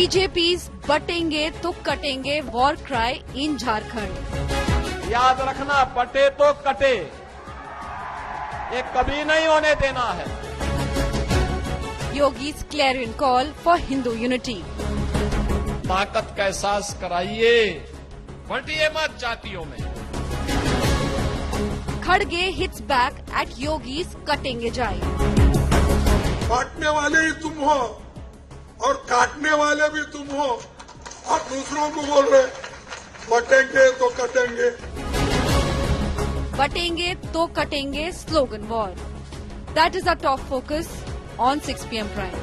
BJP's Batenge to Katenge war cry in Jharkhand. याद रखना, बटे तो कटे, ये कभी नहीं होने देना है. Yogi's clarion call for Hindu unity. ताकत का एहसास कराइए, बंटिए मत जातियों में. Kharge hits back at Yogi's Katenge Jai. बांटने वाले ही तुम हो और काटने वाले भी तुम हो और दूसरों को बोल रहे बटेंगे तो कटेंगे. Batenge to Katenge slogan war. That is our top focus on 6 p.m. Prime.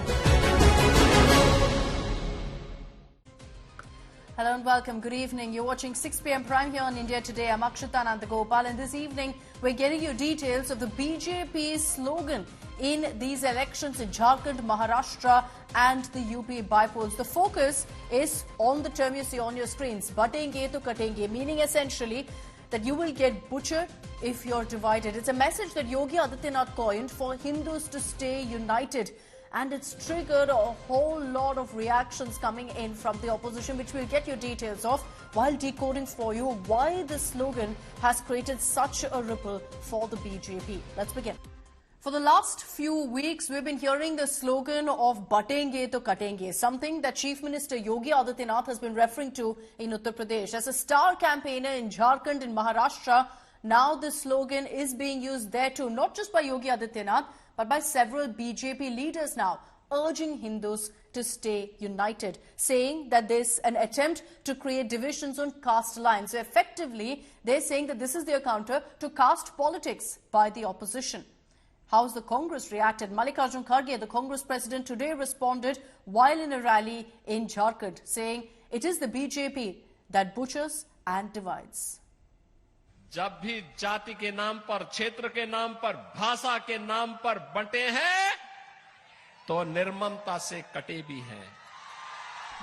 Hello and welcome. Good evening. You're watching 6 p.m. Prime here on India Today. I'm Akshita Nandagopal, and this evening we're getting you details of the BJP slogan in these elections in Jharkhand, Maharashtra and the UP by-polls. The focus is on the term you see on your screens, Batenge to Katenge, meaning essentially that you will get butchered if you're divided. It's a message that Yogi Adityanath coined for Hindus to stay united. And it's triggered a whole lot of reactions coming in from the opposition, which we'll get you details of while decoding for you why this slogan has created such a ripple for the BJP. Let's begin. For the last few weeks, we've been hearing the slogan of Batenge to Katenge, something that Chief Minister Yogi Adityanath has been referring to in Uttar Pradesh. As a star campaigner in Jharkhand and Maharashtra, now this slogan is being used there too, not just by Yogi Adityanath, but by several BJP leaders now, urging Hindus to stay united, saying that there's an attempt to create divisions on caste lines. So effectively, they're saying that this is their counter to caste politics by the opposition. How's the Congress reacted? Mallikarjun Kharge, the Congress president, today responded while in a rally in Jharkhand, saying it is the BJP that butchers and divides. जब भी जाति के नाम पर, क्षेत्र के नाम पर, भाषा के नाम पर बंटे हैं, तो निर्ममता से कटे भी हैं.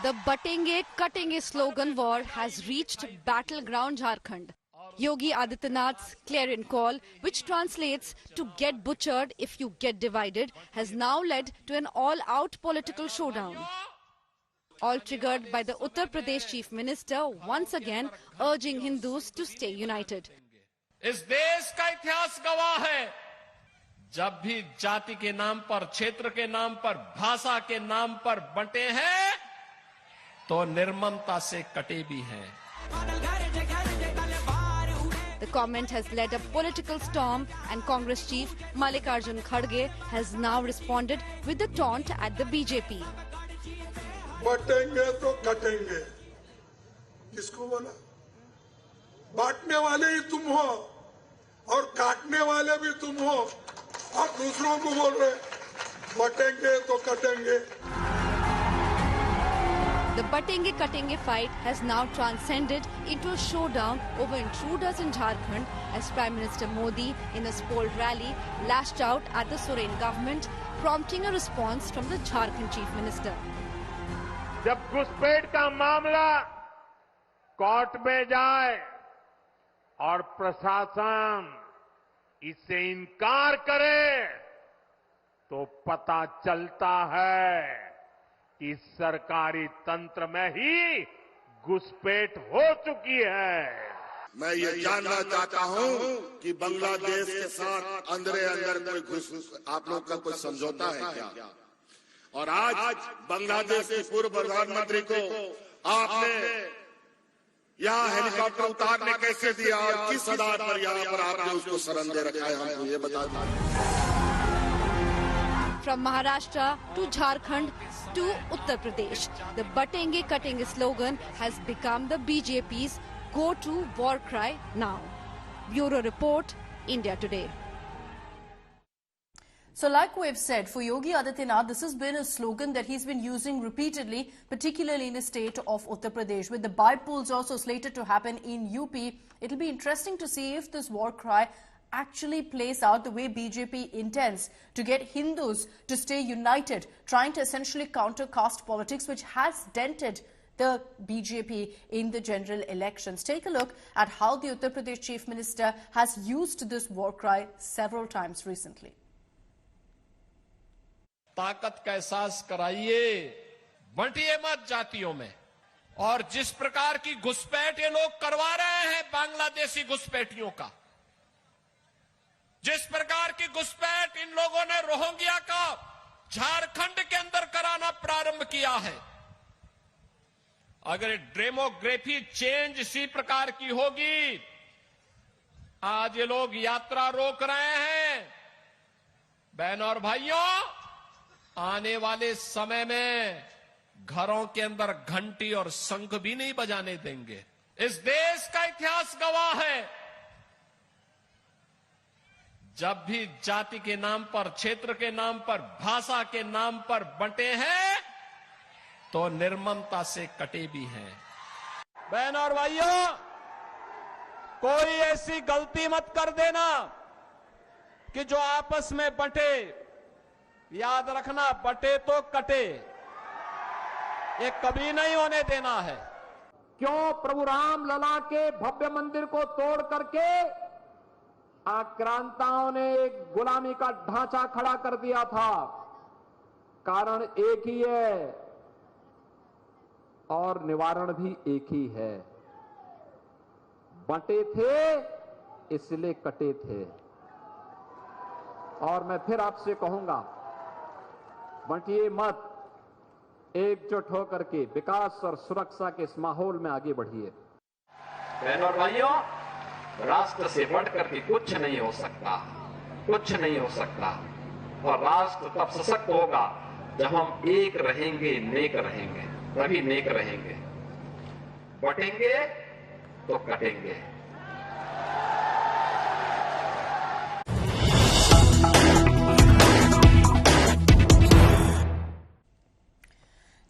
The Batenge Katenge slogan war has reached battleground Jharkhand. Yogi Adityanath's clarion call, which translates to get butchered if you get divided, has now led to an all-out political showdown. All triggered by the Uttar Pradesh Chief Minister once again urging Hindus to stay united. इस देश का इतिहास गवाह है, जब भी जाति के नाम पर, क्षेत्र के नाम पर, भाषा के नाम पर बंटे हैं, तो निर्ममता से कटे भी हैं. The comment has led a political storm, and Congress chief Mallikarjun Kharge has now responded with a taunt at the BJP. बटेंगे तो कटेंगे, किसको बोला? बांटने वाले ही तुम हो और काटने वाले भी तुम हो और दूसरों को बोल रहे बटेंगे तो कटेंगे. The Batenge Katenge fight has now transcended into a showdown over intruders in Jharkhand as Prime Minister Modi, in a spoiled rally, lashed out at the Soren government, prompting a response from the Jharkhand Chief Minister. जब घुसपैठ का मामला court में जाए और प्रशासन इससे इनकार करे, तो पता चलता है कि सरकारी तंत्र में ही घुसपैठ हो चुकी है. मैं ये जानना चाहता हूं कि बांग्लादेश के साथ अंदर कोई आप लोग का कोई समझौता है क्या? और आज बांग्लादेश के पूर्व प्रधानमंत्री को आपने यहाँ हेलीकॉप्टर उतारने कैसे दिया और किस आधार पर यहाँ पर आपने उसको शरण दे रखा है, हमको ये बता दीजिए. From Maharashtra to Jharkhand to Uttar Pradesh, the Batenge Katenge slogan has become the BJP's go-to war cry now. Bureau Report, India Today. So like we've said, for Yogi Adityanath, this has been a slogan that he's been using repeatedly, particularly in the state of Uttar Pradesh. With the by-polls also slated to happen in UP, it'll be interesting to see if this war cry actually plays out the way BJP intends, to get Hindus to stay united, trying to essentially counter caste politics, which has dented the BJP in the general elections. Take a look at how the Uttar Pradesh Chief Minister has used this war cry several times recently. ताकत का एहसास कराइए, बंटिए मत जातियों में। और जिस प्रकार की घुसपैठ ये लोग करवा रहे हैं बांग्लादेशी घुसपैठियों का, जिस प्रकार की घुसपैठ इन लोगों ने रोहिंग्या का झारखंड के अंदर कराना प्रारंभ किया है, अगर डेमोग्राफी चेंज इसी प्रकार की होगी, आज ये लोग यात्रा रोक रहे हैं। बहनों और भाइयों, आने वाले समय में घरों के अंदर घंटी और शंख भी नहीं बजाने देंगे। इस देश का इतिहास गवाह है, जब भी जाति के नाम पर, क्षेत्र के नाम पर, भाषा के नाम पर बंटे हैं तो निर्ममता से कटे भी हैं। बहनों और भाइयों, कोई ऐसी गलती मत कर देना कि जो आपस में बंटे। याद रखना, बंटे तो कटे, ये कभी नहीं होने देना है। क्यों प्रभु राम लला के भव्य मंदिर को तोड़ करके आक्रांताओं ने एक गुलामी का ढांचा खड़ा कर दिया था? कारण एक ही है और निवारण भी एक ही है। बंटे थे इसलिए कटे थे। और मैं फिर आपसे कहूंगा, बंटिए मत, एकजुट होकर के विकास और सुरक्षा के इस माहौल में आगे बढ़िए। बहनों और भाइयों, राष्ट्र से बढ़कर के कुछ नहीं हो सकता, कुछ नहीं हो सकता। और राष्ट्र तब सशक्त होगा जब हम एक रहेंगे, नेक रहेंगे, तभी नेक रहेंगे। बटेंगे तो कटेंगे।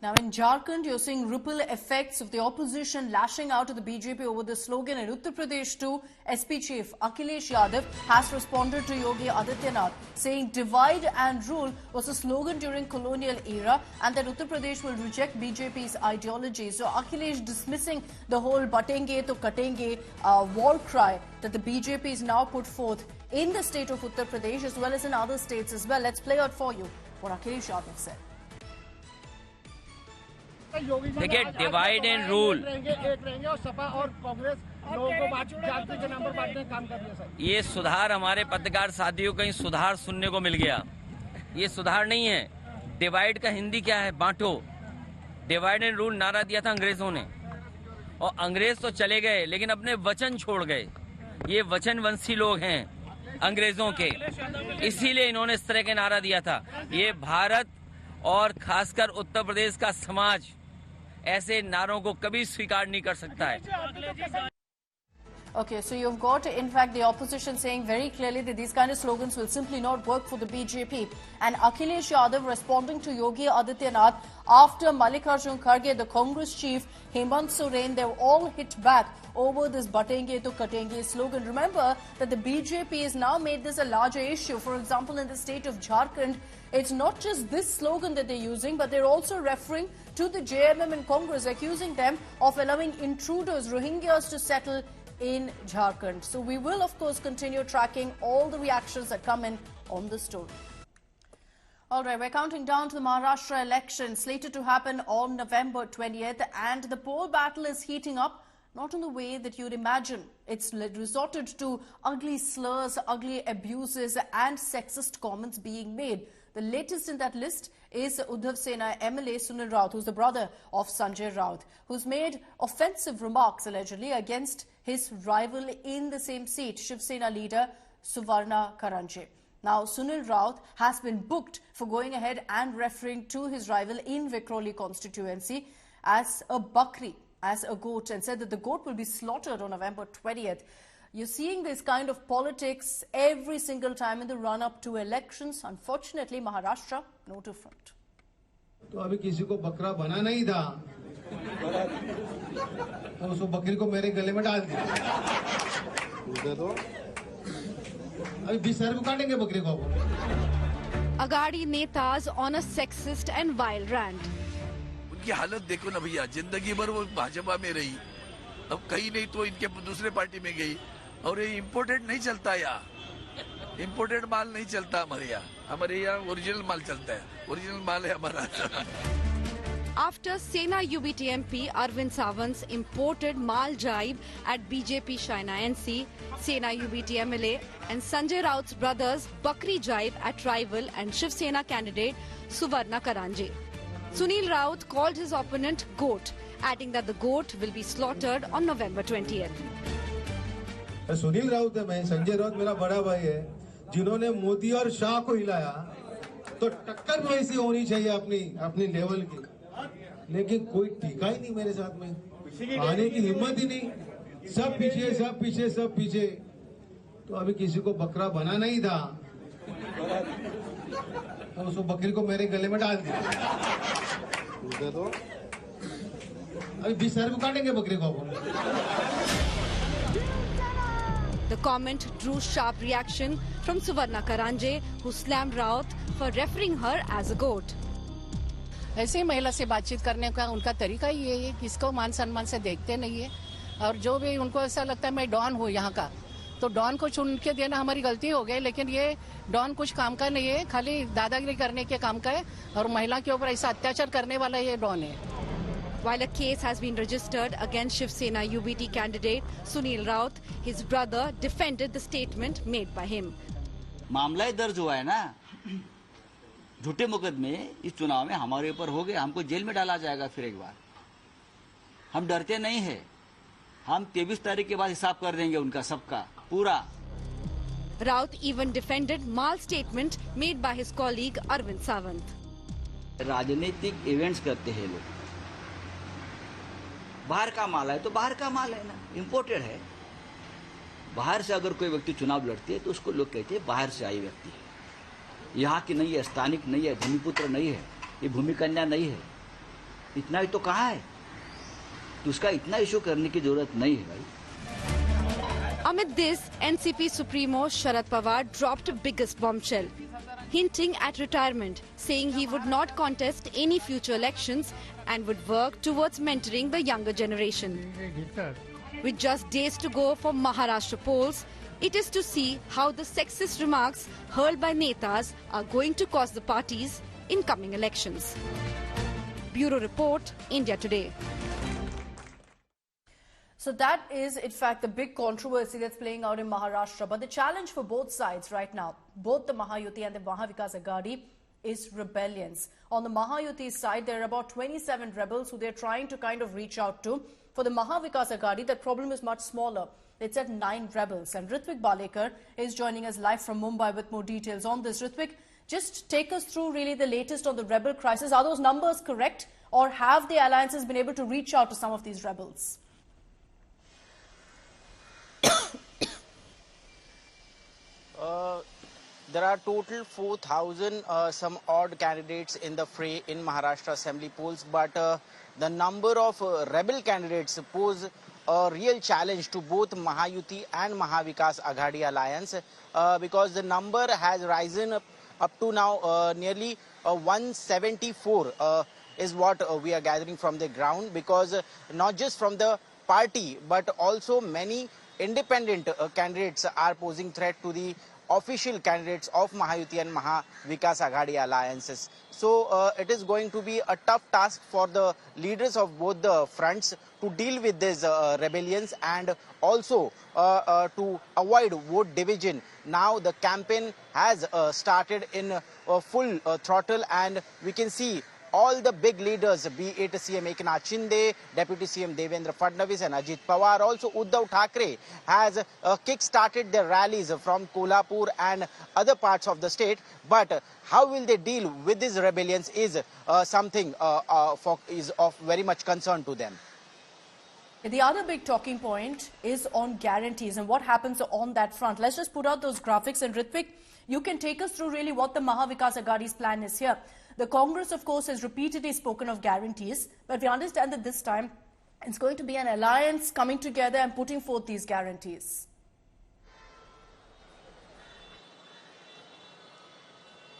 Now in Jharkhand, you're seeing ripple effects of the opposition lashing out at the BJP over the slogan. In Uttar Pradesh too, SP chief Akhilesh Yadav has responded to Yogi Adityanath, saying divide and rule was a slogan during colonial era and that Uttar Pradesh will reject BJP's ideology. So Akhilesh dismissing the whole Batenge to Katenge war cry that the BJP is now put forth in the state of Uttar Pradesh as well as in other states as well. Let's play out for you what Akhilesh Yadav said. देखिए, divide and rule, एक रहेंगे और सपा और कांग्रेस लोगों को जाति के नाम पर बांटने का काम कर रही है सर। ये सुधार हमारे पत्रकार साथियों कहीं सुधार सुनने को मिल गया। ये सुधार नहीं है। डिवाइड का हिंदी क्या है? बांटो। डिवाइड एंड रूल नारा दिया था अंग्रेजों ने, और अंग्रेज तो चले गए लेकिन अपने वचन छोड़ गए। ये वचनवंशी लोग हैं अंग्रेजों के, इसीलिए इन्होंने इस तरह के नारा दिया था। ये भारत और खासकर उत्तर प्रदेश का समाज ऐसे नारों को कभी स्वीकार नहीं कर सकता है। Okay, so you've got, in fact, the opposition saying very clearly that these kind of slogans will simply not work for the BJP. And Akhilesh Yadav responding to Yogi Adityanath after Mallikarjun Kharge, the Congress chief, Hemant Soren, they've all hit back over this Batenge to Katenge slogan. Remember that the BJP has now made this a larger issue. For example, in the state of Jharkhand, it's not just this slogan that they're using, but they're also referring to the JMM and Congress, accusing them of allowing intruders, Rohingyas, to settle in Jharkhand. So we will, of course, continue tracking all the reactions that come in on the story. All right, we're counting down to the Maharashtra election, slated to happen on November 20th, and the poll battle is heating up, not in the way that you'd imagine. It's resorted to ugly slurs, ugly abuses, and sexist comments being made. The latest in that list is Uddhav Sena MLA Sunil Raut, who's the brother of Sanjay Raut, who's made offensive remarks allegedly against his rival in the same seat, Shiv Sena leader Suvarna Karanje. Now, Sunil Raut has been booked for going ahead and referring to his rival in Vikhroli constituency as a bakri, as a goat, and said that the goat will be slaughtered on November 20th. You're seeing this kind of politics every single time in the run-up to elections. Unfortunately, Maharashtra, no different. तो अभी किसी को बकरा बना नहीं था, तो उस बकरी को मेरे गले में डाल दिया। अभी 20 को काटेंगे बकरी को। Agadi netas on a sexist and vile rant. उनकी हालत देखो ना भैया, जिंदगी भर वो भाजपा में रही, अब कहीं नहीं तो इनके दूसरे पार्टी में गई, और ये इम्पोर्टेड नहीं चलता यहाँ, इम्पोर्टेड माल नहीं चलता हमारे यहाँ ओरिजिनल माल चलता है, ओरिजिनल माल है हमारा। after Sena UBT MP Arvind Sawant's imported mal jibe at BJP Shaina NC, Sena UBT MLA and Sanjay Raut's brothers Bakri jibe at rival and Shiv Sena candidate Suvarna Karanje. Sunil Raut called his opponent goat, adding that the goat will be slaughtered on November 20th. Sunil Raut है, मैं संजय राउत मेरा बड़ा भाई है, जिन्होंने मोदी और शाह को हिलाया, तो टक्कर भी ऐसी होनी चाहिए अपनी लेवल की, लेकिन कोई टीका ही नहीं मेरे साथ में, आने की हिम्मत ही नहीं, सब पीछे, तो अभी किसी को बकरा बनाना ही था, तो उस बकरी को मेरे गले में डाल दिया, अभी 20 साल में काटेंगे बकरी को। The comment drew sharp reaction from Suvarna Karanje, who slammed Raut for referring her as a goat. ऐसे महिला से बातचीत करने का उनका तरीका ही है, किसको मान सम्मान से देखते नहीं है, और जो भी उनको ऐसा लगता है मैं डॉन हूँ यहाँ का, तो डॉन को चुन के देना हमारी गलती हो गई, लेकिन ये डॉन कुछ काम का नहीं है, खाली दादागिरी करने के काम का है, और महिला के ऊपर ऐसा अत्याचार करने वाला ये डॉन है। While a case has been registered against Shiv Sena UBT candidate Sunil Raut, his brother defended the statement made by him. मामला ही दर्ज हुआ है ना, झूठे मुकदमे इस चुनाव में हमारे ऊपर हो गए, हमको जेल में डाला जाएगा फिर एक बार। हम डरते नहीं है, हम 23 तारीख के बाद हिसाब कर देंगे उनका सबका पूरा। Raut even defended mal statement made by his colleague Arvind Sawant. राजनीतिक इवेंट्स करते हैं लोग, बाहर का माल है तो बाहर का माल है ना, इंपोर्टेड है। बाहर से अगर कोई व्यक्ति चुनाव लड़ती है तो उसको लोग कहते हैं बाहर से आई व्यक्ति है, यहाँ की नहीं है, स्थानिक नहीं है, भूमिपुत्र नहीं है, ये भूमि कन्या नहीं है, इतना ही तो कहा है, तो उसका इतना इशू करने की जरूरत नहीं है भाई। Amid this, NCP Supremo Sharad Pawar dropped a biggest bombshell, hinting at retirement, saying he would not contest any future elections and would work towards mentoring the younger generation. With just days to go for Maharashtra polls, it is to see how the sexist remarks hurled by netas are going to cost the parties in coming elections. Bureau Report, India Today. So that is, in fact, the big controversy that's playing out in Maharashtra. But the challenge for both sides right now, both the Mahayuti and the Mahavikas Aghadi, is rebellions. On the Mahayuti side, there are about 27 rebels who they're trying to kind of reach out to. For the Mahavikas Aghadi, that problem is much smaller. It's at 9 rebels. And Ritvik Balekar is joining us live from Mumbai with more details on this. Ritvik, just take us through really the latest on the rebel crisis. Are those numbers correct, or have the alliances been able to reach out to some of these rebels? There are total 4,000 some odd candidates in the fray in Maharashtra assembly polls, but the number of rebel candidates pose a real challenge to both Mahayuti and Mahavikas Aghadi alliance because the number has risen up to now nearly 174 is what we are gathering from the ground, because not just from the party but also many independent candidates are posing threat to the official candidates of Mahayuti and Mahavikas Aghadi alliances. So it is going to be a tough task for the leaders of both the fronts to deal with these rebellions and also to avoid vote division. Now the campaign has started in full throttle, and we can see all the big leaders, be it CM Eknath Shinde, Deputy CM Devendra Fadnavis and Ajit Pawar. Also Uddhav Thackeray has kick-started their rallies from Kolhapur and other parts of the state. But how will they deal with these rebellions is something is of very much concern to them. The other big talking point is on guarantees and what happens on that front. Let's just put out those graphics, and Ritvik, you can take us through really what the Mahavikas Aghadi's plan is here. The Congress, of course, has repeatedly spoken of guarantees, but we understand that this time it's going to be an alliance coming together and putting forth these guarantees.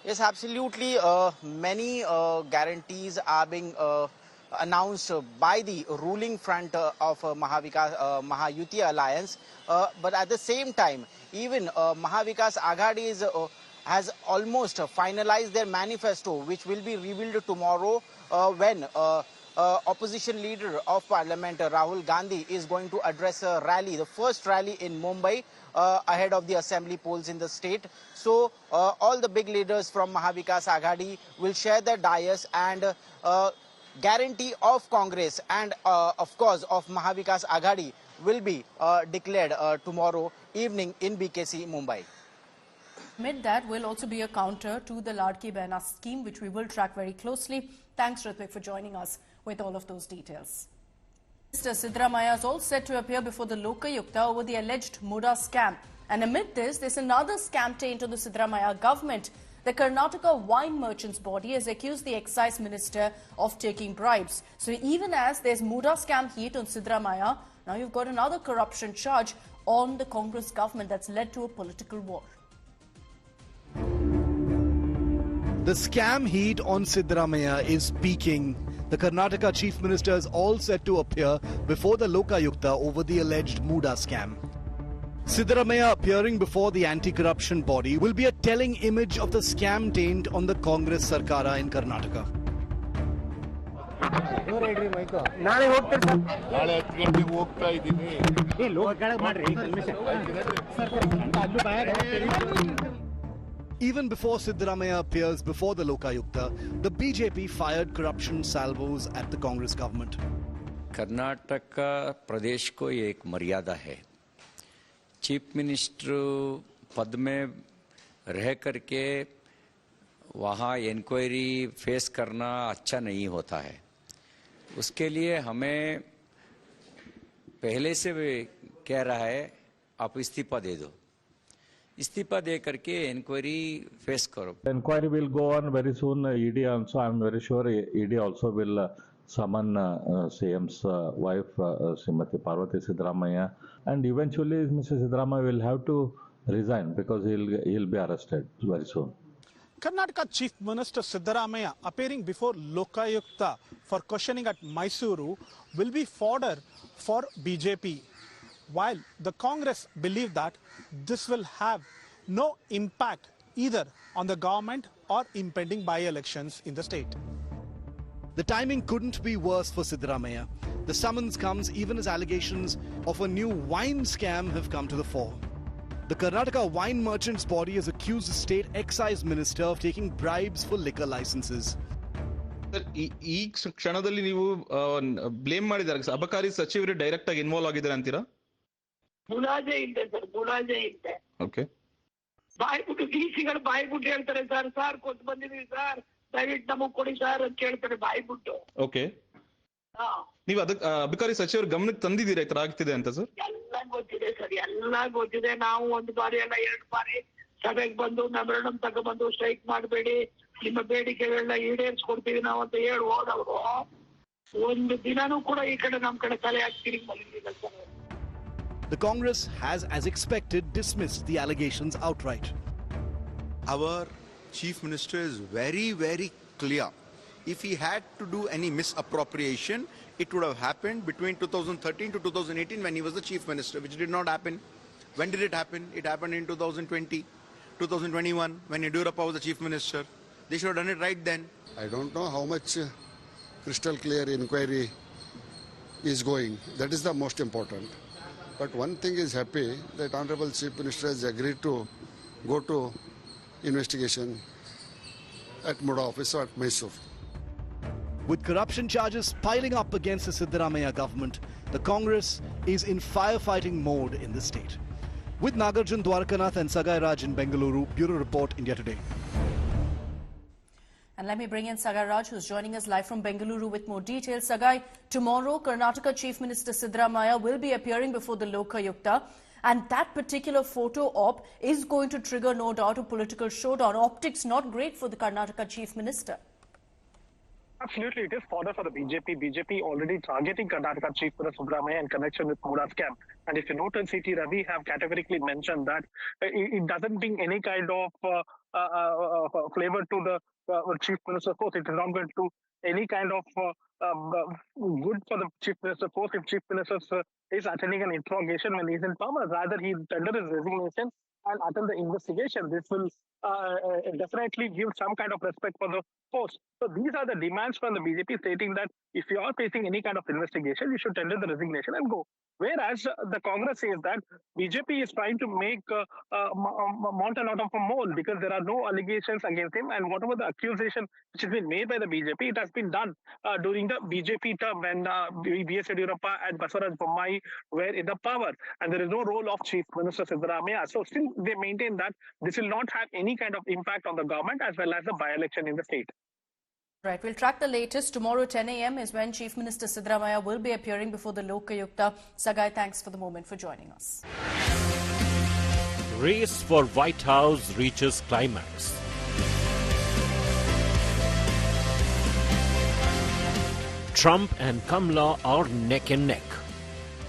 Yes, absolutely. Many guarantees are being announced by the ruling front of Mahayuti alliance, but at the same time, even Mahavikas Aghadi is has almost finalized their manifesto, which will be revealed tomorrow when opposition leader of parliament Rahul Gandhi is going to address a rally, the first rally in Mumbai ahead of the assembly polls in the state. So all the big leaders from Mahavikas Aghadi will share their dais, and guarantee of Congress and of course of Mahavikas Aghadi will be declared tomorrow evening in BKC, Mumbai. Amid that will also be a counter to the Ladki Behna scheme, which we will track very closely. Thanks, Ritvik, for joining us with all of those details. Mr. Siddaramaiah is all set to appear before the Lokayukta over the alleged Muda scam. And amid this, there's another scam taint on the Siddaramaiah government. The Karnataka wine merchants body has accused the excise minister of taking bribes. So even as there's Muda scam heat on Siddaramaiah, now you've got another corruption charge on the Congress government that's led to a political war. The scam heat on Siddaramaiah is peaking. The Karnataka chief minister is all set to appear before the Lokayukta over the alleged Muda scam. Siddaramaiah appearing before the anti-corruption body will be a telling image of the scam taint on the Congress Sarkara in Karnataka. Even before Siddaramaiah appears before the Lokayukta, the BJP fired corruption salvos at the Congress government. Karnataka प्रदेश को एक मर्यादा है. Chief minister पद में रह करके वहाँ inquiry face करना अच्छा नहीं होता है. उसके लिए हमें पहले से कह रहा है आप इस्तीफा दे दो. इस्तीफा दे करके इंक्वायरी फेस करो. Inquiry will go on very soon. ED also, I'm very sure ED also will summon CM's wife, Srimati Parvati Siddaramaiah, and eventually Mr. Siddaramaiah will have to resign because he'll be arrested very soon. Karnataka Chief Minister Siddaramaiah appearing before Lokayukta for questioning at Mysuru will be fodder for BJP, while the Congress believe that this will have no impact either on the government or impending by-elections in the state. The timing couldn't be worse for Siddaramaiah. The summons comes even as allegations of a new wine scam have come to the fore. The Karnataka wine merchants body has accused the state excise minister of taking bribes for liquor licenses. ಈ ಕ್ಷಣದಲ್ಲಿ ನೀವು blame ಮಾಡಿದ್ದಾರೆ ಅಬಕಾರಿ ಸಚಿವರು direct ಆಗಿ involve ಆಗಿದ್ದಾರೆ ಅಂತೀರಾ? ಮುಲಾಜೆ ಇದೆ ಸರ್, ಮುಲಾಜೆ ಇದೆ. ಓಕೆ. ಬಾಯ್ಬಿಟ್ಟು ಡಿಸಿಗಳು ಬಾಯ್ಬಿಟ್ಟು ಹೇಳ್ತಾರೆ ಸರ್, ಸರ್ ಕೊಟ್ಟು ಬಂದಿದೀವಿ ಸರ್, ದಯವಿಟ್ಟು ನಮಗ್ ಕೊಡಿ ಸರ್ ಅಂತ ಕೇಳ್ತಾರೆ ಬಾಯ್ಬಿಟ್ಟು. ಓಕೆ. ನೀವು ಅದಕ್ಕೆ ಅಬಕಾರಿ ಸಚಿವರು ಗಮನಕ್ಕೆ ತಂದಿದ್ದೀರಾ ಈ ತರ ಆಗ್ತಿದೆ ಅಂತ ಸರ್? ಎಲ್ಲ ಗೊತ್ತಿದೆ ಸರ್, ಎಲ್ಲ ಗೊತ್ತಿದೆ. ನಾವು ಒಂದು ಬಾರಿ ಅಲ್ಲ 2 ಬಾರಿ ಸಭೆಗೆ ಬಂದು ಮೆಮೊರಂಡಮ್ ತಗೊಂಡ್ಬಂದು ಸ್ಟ್ರೈಕ್ ಮಾಡಬೇಡಿ, ನಿಮ್ಮ ಬೇಡಿಕೆಗಳನ್ನ ಈಡೇರಿಸ್ಕೊಡ್ತೀವಿ ನಾವು ಅಂತ ಹೇಳಿ ಹೋದವರು ಒಂದು ದಿನಾನೂ ಕೂಡ ಈ ಕಡೆ ನಮ್ಮ ಕಡೆ ತಲೆ ಹಾಕ್ತಿರಿ ಮಲಗಿಲ್ಲ sir. The Congress has, as expected, dismissed the allegations outright. Our Chief Minister is very, very clear. If he had to do any misappropriation, it would have happened between 2013 to 2018 when he was the Chief Minister, which did not happen. When did it happen? It happened in 2020, 2021 when Yediyurappa was the Chief Minister. They should have done it right then. I don't know how much crystal clear inquiry is going. That is the most important. But one thing is happy that Honorable Chief Minister has agreed to go to investigation at Muda office or at Mysore. With corruption charges piling up against the Siddaramaiah government, the Congress is in firefighting mode in the state. With Nagarjun Dwarkanath and Sagai Raj in Bengaluru, Bureau Report, India Today. And let me bring in Sagai Raj, who's joining us live from Bengaluru with more details. Sagai, tomorrow Karnataka Chief Minister Siddaramaiah will be appearing before the Lokayukta, and that particular photo op is going to trigger, no doubt, a political showdown. Optics not great for the Karnataka Chief Minister. Absolutely, it is fodder for the BJP. BJP already targeting Karnataka Chief Minister Siddaramaiah in connection with Muda scam. And if you notice, C.T. Ravi have categorically mentioned that it doesn't bring any kind of flavor to the Chief Minister's post. It is not going to do any kind of good for the Chief Minister's post if Chief Minister is attending an interrogation when he is in power. Rather, he tender his resignation and attend the investigation. This will definitely give some kind of respect for the post. So these are the demands from the BJP, stating that if you are facing any kind of investigation, you should tender the resignation and go. Whereas the Congress says that BJP is trying to make mountain out of a mole because there are no allegations against him, and whatever the accusation which has been made by the BJP, it has been done during the BJP term when B.S. Yediyurappa and Basavaraj Bommai were in the power, and there is no role of Chief Minister Siddaramaiah. So still they maintain that this will not have any kind of impact on the government as well as the by-election in the state. Right, we'll track the latest. Tomorrow 10 a.m. is when Chief Minister Siddaramaiah will be appearing before the Lokayukta. Sagai, thanks for the moment for joining us. Race for White House reaches climax. Trump and Kamala are neck and neck.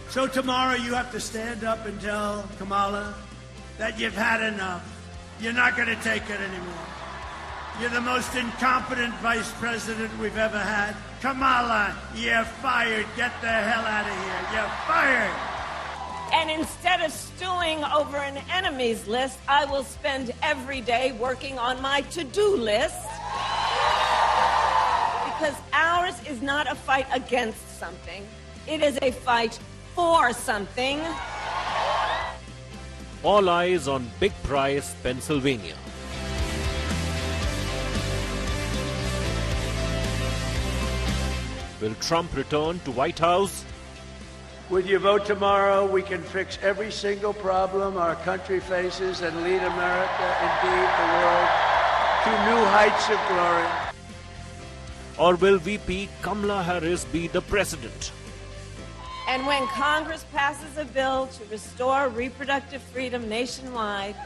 So tomorrow you have to stand up and tell Kamala that you've had enough. You're not going to take it anymore. You're the most incompetent vice president we've ever had. Kamala, you're fired. Get the hell out of here. You're fired. And instead of stewing over an enemy's list, I will spend every day working on my to-do list. Because ours is not a fight against something. It is a fight for something. All eyes on Big Prize, Pennsylvania. Will Trump return to White House? With your vote tomorrow, we can fix every single problem our country faces and lead America, indeed the world, to new heights of glory. Or will VP Kamala Harris be the president? And when Congress passes a bill to restore reproductive freedom nationwide,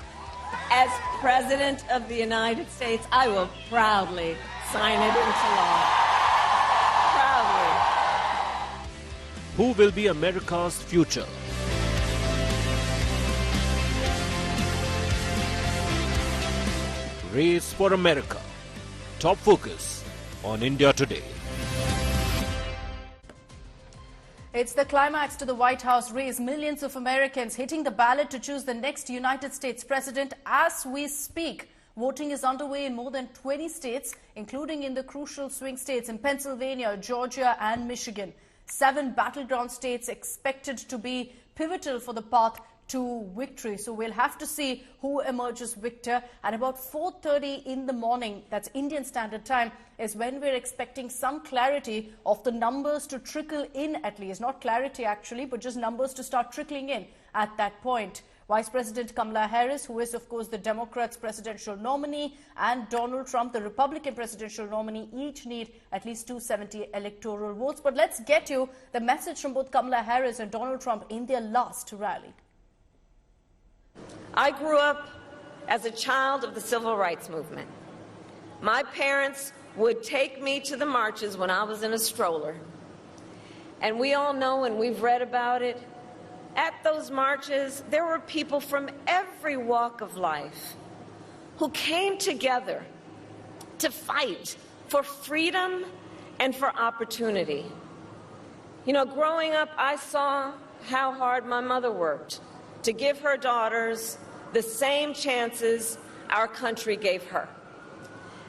as President of the United States, I will proudly sign it into law. Who will be America's future? Race for America. Top focus on India Today. It's the climax to the White House race. Millions of Americans hitting the ballot to choose the next United States president as we speak. Voting is underway in more than 20 states, including in the crucial swing states in Pennsylvania, Georgia, and Michigan. 7 battleground states expected to be pivotal for the path to victory. So we'll have to see who emerges victor. At about 4:30 in the morning, that's Indian Standard Time, is when we're expecting some clarity of the numbers to trickle in at least. Not clarity actually, but just numbers to start trickling in at that point. Vice President Kamala Harris, who is, of course, the Democrats' presidential nominee, and Donald Trump, the Republican presidential nominee, each need at least 270 electoral votes. But let's get you the message from both Kamala Harris and Donald Trump in their last rally. I grew up as a child of the civil rights movement. My parents would take me to the marches when I was in a stroller. And we all know, and we've read about it, at those marches, there were people from every walk of life who came together to fight for freedom and for opportunity. You know, growing up, I saw how hard my mother worked to give her daughters the same chances our country gave her.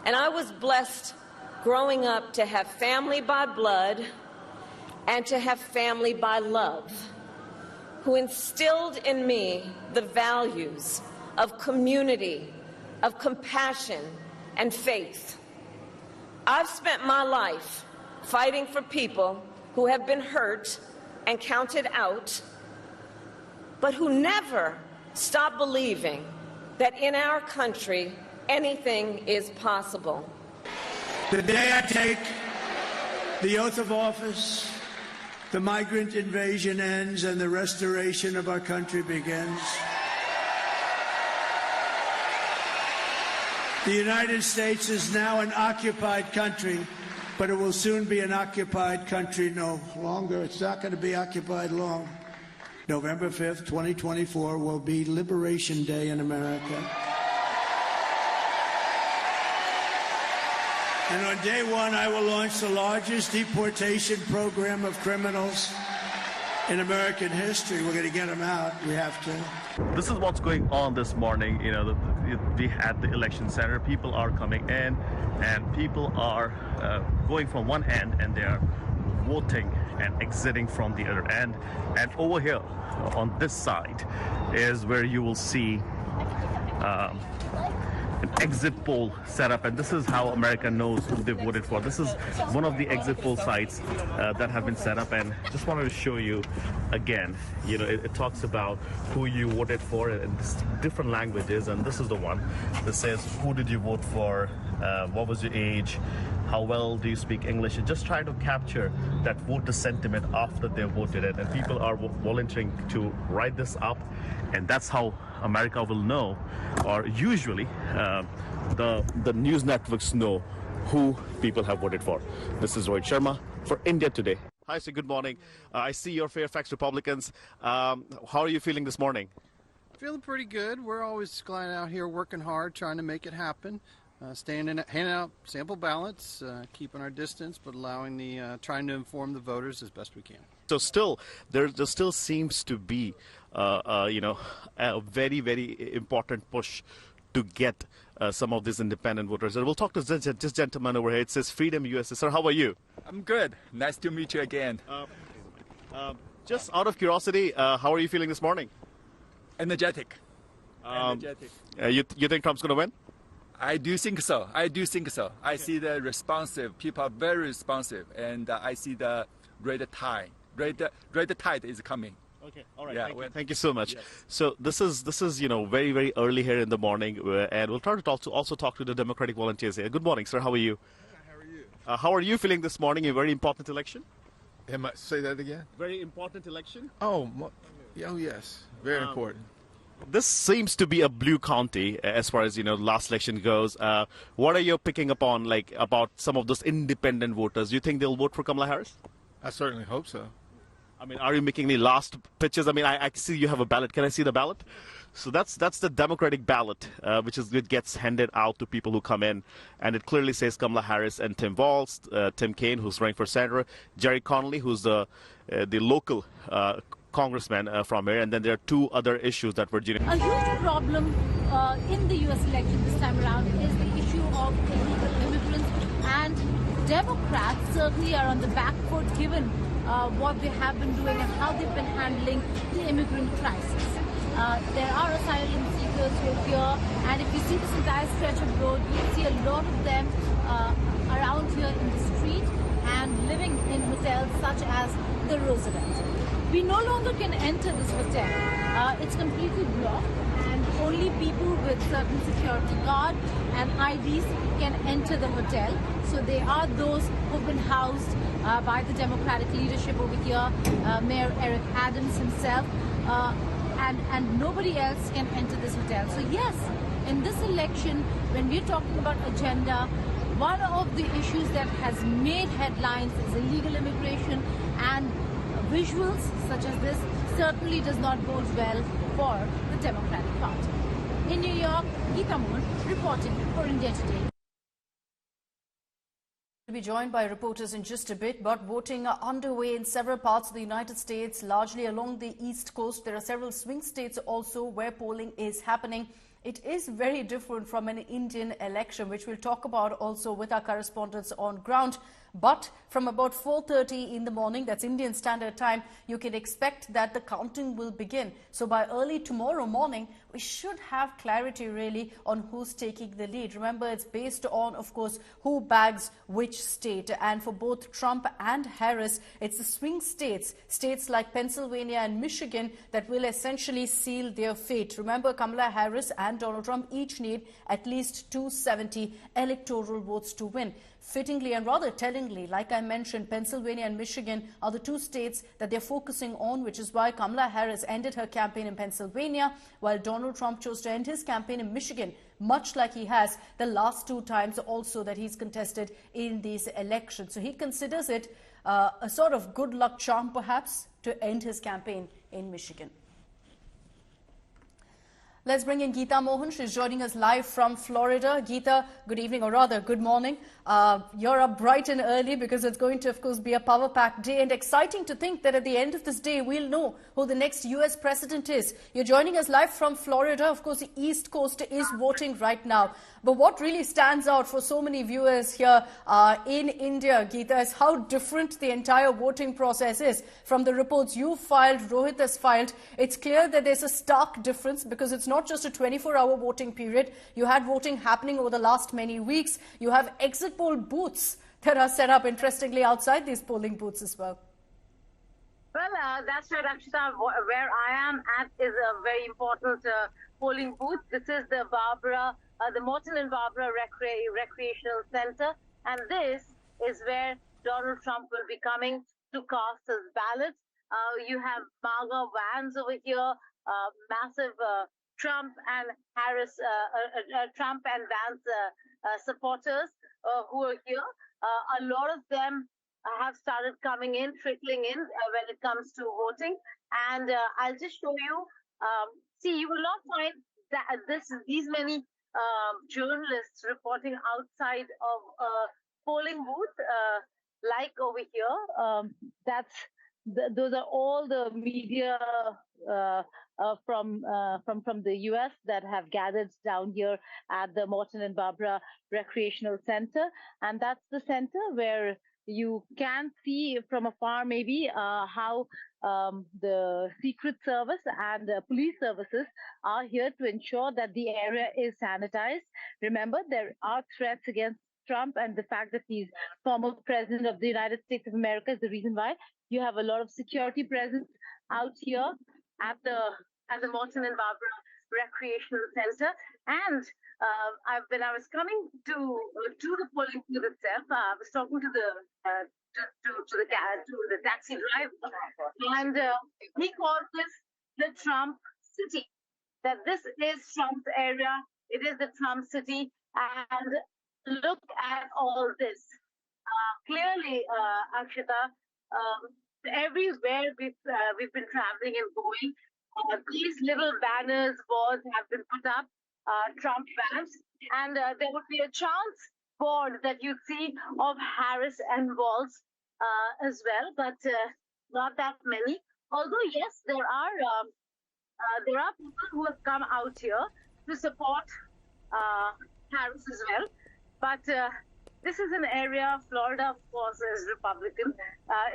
And I was blessed growing up to have family by blood and to have family by love, who instilled in me the values of community, of compassion, and faith. I've spent my life fighting for people who have been hurt and counted out, but who never stop believing that in our country, anything is possible. The day I take the oath of office, the migrant invasion ends and the restoration of our country begins. The United States is now an occupied country, but it will soon be an occupied country no longer. It's not going to be occupied long. November 5th, 2024 will be Liberation Day in America. And on day one, I will launch the largest deportation program of criminals in American history. We're going to get them out. We have to. This is what's going on this morning. You know, we had the election center. People are coming in, and people are going from one end, and they are voting and exiting from the other end. And over here, on this side, is where you will see an exit poll set up, and this is how America knows who they voted for. This is one of the exit poll sites that have been set up, and just wanted to show you again. You know, it talks about who you voted for in different languages, and this is the one that says who did you vote for, what was your age, how well do you speak English, and just try to capture that voter sentiment after they voted it. And people are volunteering to write this up, and that's how America will know, or usually the news networks know who people have voted for. This is Rohit Sharma for India Today. Hi, sir. Good morning. I see your Fairfax Republicans. How are you feeling this morning? Feeling pretty good. We're always going out here working hard, trying to make it happen. Handing out sample ballots, keeping our distance, but allowing trying to inform the voters as best we can. So still, there still seems to be, you know, a very, very important push to get some of these independent voters. And we'll talk to this gentleman over here. It says Freedom USA. Sir, how are you? I'm good. Nice to meet you again. Just out of curiosity, how are you feeling this morning? Energetic. You think Trump's going to win? I do think so. I see the responsive. People are very responsive, and I see the red tide. Red tide is coming. Okay, all right. Yeah, thank you so much. Yes. So this is you know, very, very early here in the morning, and we'll try to also talk to the Democratic volunteers here. Good morning, sir. How are you? How are you? How are you feeling this morning? A very important election. Say that again? Very important election. Oh yes, very important. This seems to be a blue county as far as, you know, last election goes. What are you picking up on, like, about some of those independent voters? Do you think they'll vote for Kamala Harris? I certainly hope so. I mean, are you making any last pitches? I mean, I see you have a ballot. Can I see the ballot? So that's the Democratic ballot, which gets handed out to people who come in, and it clearly says Kamala Harris and Tim Walz, Tim Kaine, who's running for senator, Jerry Connolly, who's the local congressman from here, and then there are two other issues that Virginia. A huge problem in the U.S. election this time around is the issue of illegal immigrants, and Democrats certainly are on the back foot given what they have been doing and how they've been handling the immigrant crisis. There are asylum seekers who are here, and if you see this entire stretch of road, you see a lot of them around here in the street and living in hotels such as the Roosevelt. We no longer can enter this hotel. It's completely blocked, and only people with certain security card and IDs can enter the hotel. So they are those who've been housed by the Democratic leadership over here, Mayor Eric Adams himself, and nobody else can enter this hotel. So yes, in this election, when we're talking about agenda, one of the issues that has made headlines is illegal immigration, and visuals such as this certainly does not bode well for the Democratic Party. In New York, Geeta Moon reporting for India Today. We'll be joined by reporters in just a bit, but voting are underway in several parts of the United States, largely along the East Coast. There are several swing states also where polling is happening. It is very different from an Indian election, which we'll talk about also with our correspondents on ground. But from about 4:30 in the morning, that's Indian Standard Time, you can expect that the counting will begin. So by early tomorrow morning, we should have clarity really on who's taking the lead. Remember, it's based on, of course, who bags which state. And for both Trump and Harris, it's the swing states, states like Pennsylvania and Michigan, that will essentially seal their fate. Remember, Kamala Harris and Donald Trump each need at least 270 electoral votes to win. Fittingly and rather tellingly, like I mentioned, Pennsylvania and Michigan are the two states that they're focusing on, which is why Kamala Harris ended her campaign in Pennsylvania, while Donald Trump chose to end his campaign in Michigan, much like he has the last two times also that he's contested in these elections. So he considers it a sort of good luck charm, perhaps, to end his campaign in Michigan. Let's bring in Geeta Mohan. She's joining us live from Florida. Geeta, good evening, or rather, good morning. You're up bright and early because it's going to, of course, be a power-packed day, and exciting to think that at the end of this day, we'll know who the next U.S. president is. You're joining us live from Florida. Of course, the East Coast is voting right now. But what really stands out for so many viewers here in India, Geeta, is how different the entire voting process is. From the reports you filed, Rohit has filed, it's clear that there's a stark difference because it's not just a 24-hour voting period. You had voting happening over the last many weeks. You have exit poll booths that are set up, interestingly, outside these polling booths as well. Well, that's right, Akshita. Where I am at is a very important polling booth. This is the Morton and Barbara Recreational Center, and this is where Donald Trump will be coming to cast his ballot. You have MAGA vans over here, massive Trump and Harris, Trump and Vance supporters who are here. A lot of them have started coming in, trickling in when it comes to voting. And I'll just show you. See, you will not find that these many journalists reporting outside of a polling booth like over here. Those are all the media from the U.S. that have gathered down here at the Morton and Barbara Recreational Center, and that's the center where you can see from afar maybe how the Secret Service and police services are here to ensure that the area is sanitized. Remember, there are threats against Trump, and the fact that he's former president of the United States of America is the reason why you have a lot of security presence out here at the Morton and Barbara Recreational Center. And when I was coming to the polling booth itself, I was talking to the taxi driver, and he called this the Trump City. That this is Trump's area. It is the Trump City, and look at all this. Clearly, Akshita, everywhere we've been traveling and going, these little banners, boards have been put up, Trump banners, and there would be a chance board that you'd see of Harris and Walz as well, but not that many. Although yes, there are people who have come out here to support Harris as well, but this is an area, Florida, of course, is Republican,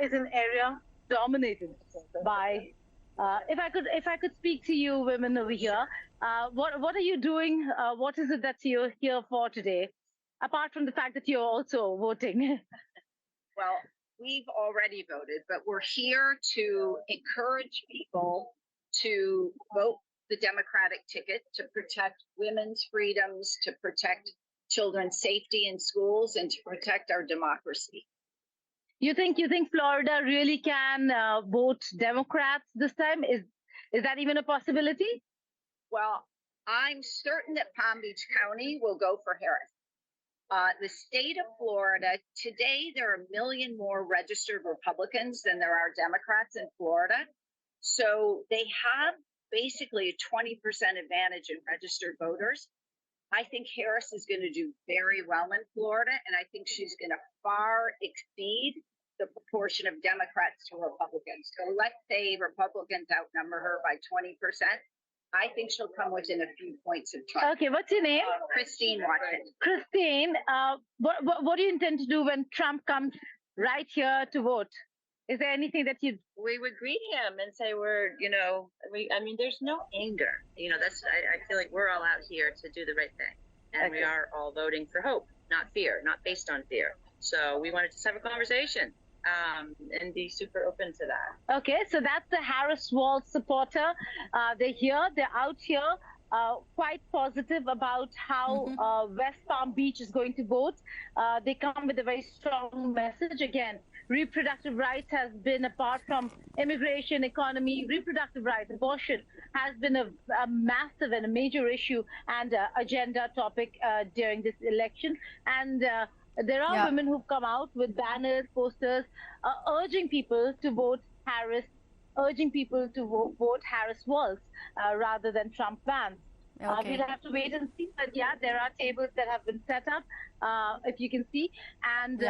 is an area dominated by. If I could speak to you women over here, what are you doing? What is it that you're here for today, apart from the fact that you're also voting? Well, we've already voted, but we're here to encourage people to vote the Democratic ticket, to protect women's freedoms, to protect children's safety in schools, and to protect our democracy. You think Florida really can vote Democrats this time? Is that even a possibility? Well, I'm certain that Palm Beach County will go for Harris. The state of Florida, today there are 1 million more registered Republicans than there are Democrats in Florida. So they have basically a 20% advantage in registered voters. I think Harris is going to do very well in Florida, and I think she's going to far exceed the proportion of Democrats to Republicans. So let's say Republicans outnumber her by 20%. I think she'll come within a few points of Trump. Okay, what's your name? Christine Watson. Christine, what do you intend to do when Trump comes right here to vote? Is there anything that you... We would greet him and say there's no anger. I feel like we're all out here to do the right thing. And we are all voting for hope, not fear, not based on fear. So we want to just have a conversation and be super open to that. Okay, so that's the Harris-Walz supporter. They're here, they're out here, quite positive about how West Palm Beach is going to vote. They come with a very strong message. Again, reproductive rights has been, apart from immigration, economy, reproductive rights, abortion has been a massive and a major issue and agenda topic during this election. And there are women who've come out with banners, posters, urging people to vote Harris, urging people to vote Harris-Walz rather than Trump Vance. Okay. We'll have to wait and see. But yeah, there are tables that have been set up, if you can see. And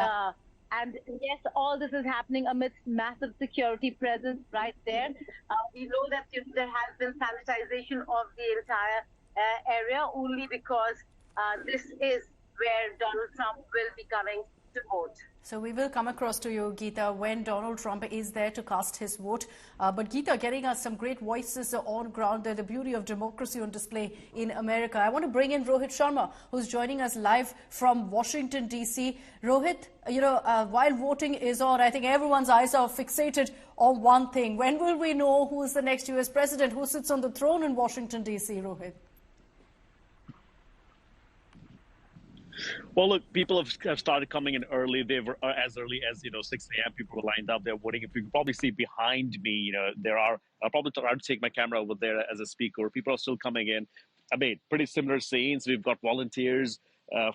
and yes, all this is happening amidst massive security presence right there. We know that there has been sanitization of the entire area only because this is where Donald Trump will be coming to vote. So we will come across to you, Geeta, when Donald Trump is there to cast his vote. But Geeta, getting us some great voices on ground there, the beauty of democracy on display in America. I want to bring in Rohit Sharma, who's joining us live from Washington, D.C. Rohit, while voting is on, I think everyone's eyes are fixated on one thing. When will we know who is the next U.S. president, who sits on the throne in Washington, D.C., Rohit? Well, look, people have started coming in early. They were as early as 6 a.m. People were lined up. They're voting. If you can probably see behind me, there are. I'll probably try to take my camera over there as a speaker. People are still coming in. I mean, pretty similar scenes. We've got volunteers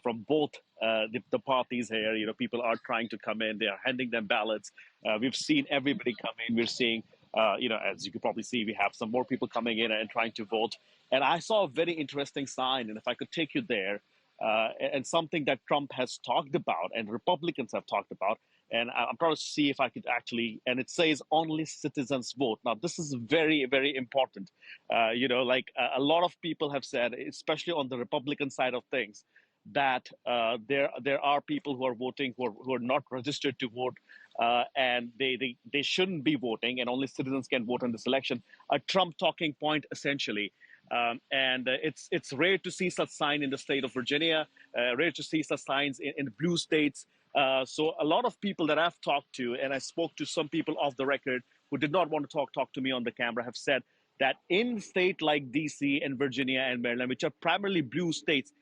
from both the parties here. People are trying to come in. They are handing them ballots. We've seen everybody come in. We're seeing, as you can probably see, we have some more people coming in and trying to vote. And I saw a very interesting sign. And if I could take you there. And something that Trump has talked about and Republicans have talked about. And I'm trying to see if I could actually, and it says only citizens vote. Now, this is very, very important. A lot of people have said, especially on the Republican side of things, that there are people who are voting who are not registered to vote and they shouldn't be voting and only citizens can vote in this election. A Trump talking point, essentially. It's rare to see such sign in the state of Virginia, rare to see such signs in blue states. So a lot of people that I've talked to, and I spoke to some people off the record who did not want to talk to me on the camera, have said that in states like DC and Virginia and Maryland, which are primarily blue states,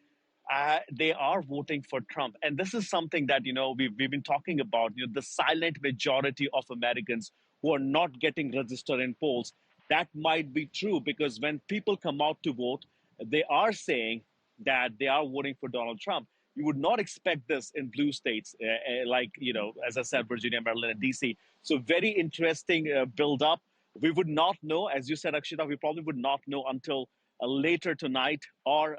they are voting for Trump. And this is something that, we've been talking about, the silent majority of Americans who are not getting registered in polls. That might be true because when people come out to vote, they are saying that they are voting for Donald Trump. You would not expect this in blue states as I said, Virginia, Maryland, and D.C. So very interesting build-up. We would not know, as you said, Akshita, we probably would not know until later tonight or,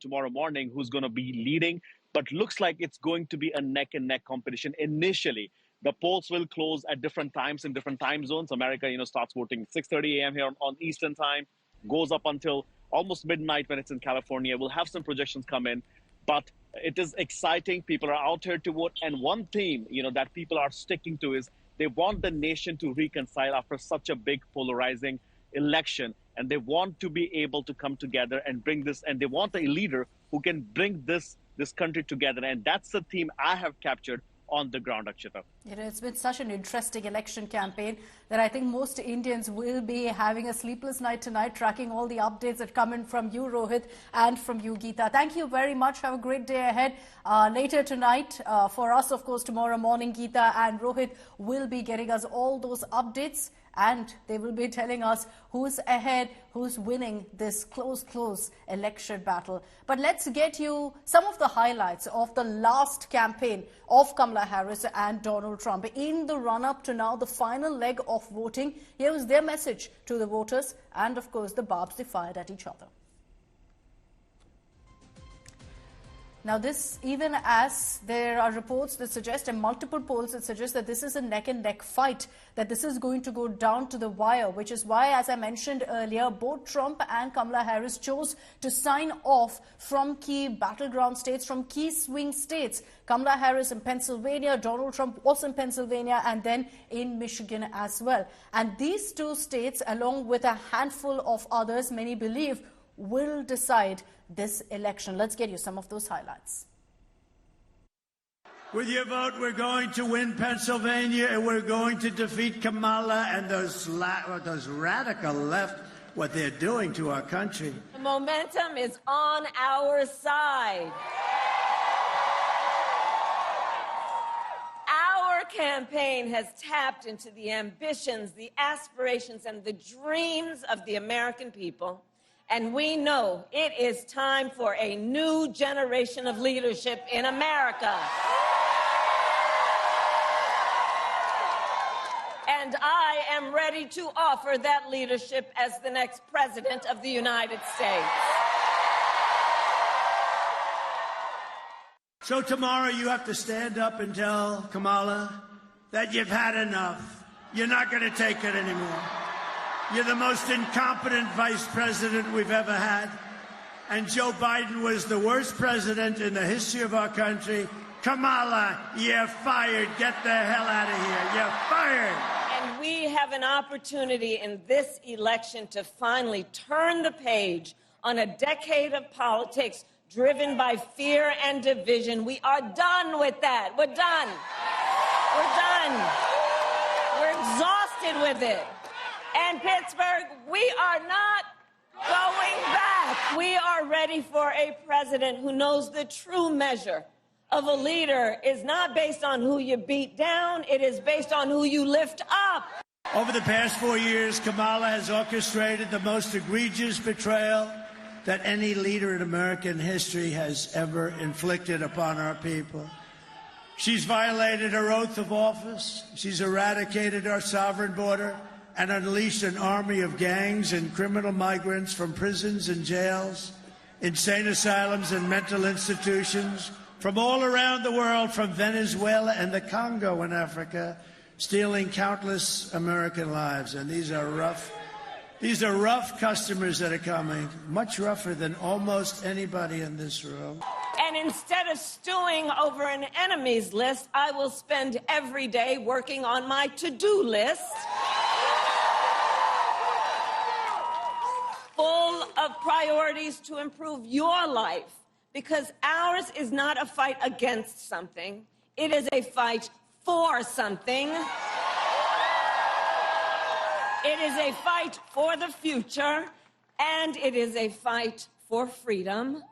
tomorrow morning who's going to be leading. But looks like it's going to be a neck-and-neck competition initially. The polls will close at different times in different time zones. America, starts voting 6:30 a.m. here on Eastern time, goes up until almost midnight when it's in California. We'll have some projections come in, but it is exciting. People are out here to vote. And one theme, that people are sticking to is they want the nation to reconcile after such a big polarizing election. And they want to be able to come together and bring this, and they want a leader who can bring this country together. And that's the theme I have captured on the ground, Akshita. It's been such an interesting election campaign that I think most Indians will be having a sleepless night tonight, tracking all the updates that come in from you, Rohit, and from you, Geeta. Thank you very much. Have a great day ahead. Later tonight, for us, of course, tomorrow morning, Geeta and Rohit will be getting us all those updates. And they will be telling us who's ahead, who's winning this close election battle. But let's get you some of the highlights of the last campaign of Kamala Harris and Donald Trump. In the run-up to now the final leg of voting, here was their message to the voters and, of course, the barbs they fired at each other. Now this, even as there are reports that suggest, and multiple polls that suggest that this is a neck-and-neck fight, that this is going to go down to the wire, which is why, as I mentioned earlier, both Trump and Kamala Harris chose to sign off from key battleground states, from key swing states. Kamala Harris in Pennsylvania, Donald Trump was in Pennsylvania, and then in Michigan as well. And these two states, along with a handful of others, many believe, will decide this election. Let's get you some of those highlights. With your vote, we're going to win Pennsylvania, and we're going to defeat Kamala and those radical left, what they're doing to our country. The momentum is on our side. Our campaign has tapped into the ambitions, the aspirations, and the dreams of the American people. And we know it is time for a new generation of leadership in America. And I am ready to offer that leadership as the next President of the United States. So tomorrow you have to stand up and tell Kamala that you've had enough. You're not going to take it anymore. You're the most incompetent vice president we've ever had. And Joe Biden was the worst president in the history of our country. Kamala, you're fired. Get the hell out of here. You're fired. And we have an opportunity in this election to finally turn the page on a decade of politics driven by fear and division. We are done with that. We're done. We're done. We're exhausted with it. And Pittsburgh, we are not going back. We are ready for a president who knows the true measure of a leader is not based on who you beat down, it is based on who you lift up. Over the past 4 years, Kamala has orchestrated the most egregious betrayal that any leader in American history has ever inflicted upon our people. She's violated her oath of office. She's eradicated our sovereign border and unleashed an army of gangs and criminal migrants from prisons and jails, insane asylums and mental institutions, from all around the world, from Venezuela and the Congo in Africa, stealing countless American lives. And these are rough customers that are coming, much rougher than almost anybody in this room. And instead of stewing over an enemies list, I will spend every day working on my to-do list, full of priorities to improve your life, because ours is not a fight against something. It is a fight for something. It is a fight for the future, and it is a fight for freedom.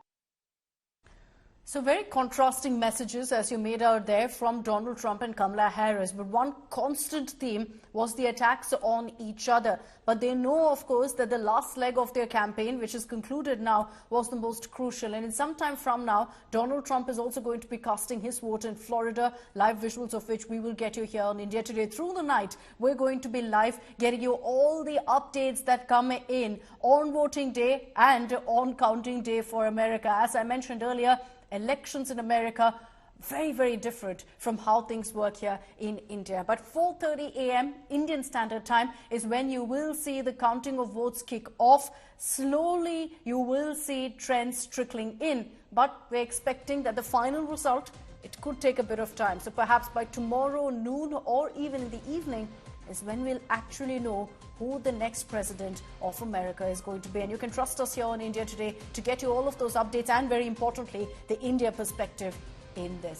So very contrasting messages, as you made out there, from Donald Trump and Kamala Harris. But one constant theme was the attacks on each other. But they know, of course, that the last leg of their campaign, which is concluded now, was the most crucial. And in some time from now, Donald Trump is also going to be casting his vote in Florida, live visuals of which we will get you here on India Today. Through the night, we're going to be live, getting you all the updates that come in on voting day and on counting day for America. As I mentioned earlier, elections in America, very, very different from how things work here in India. But 4:30 a.m. Indian Standard Time is when you will see the counting of votes kick off. Slowly, you will see trends trickling in. But we're expecting that the final result, it could take a bit of time. So perhaps by tomorrow noon or even in the evening is when we'll actually know who the next president of America is going to be. And you can trust us here on India Today to get you all of those updates and, very importantly, the India perspective in this.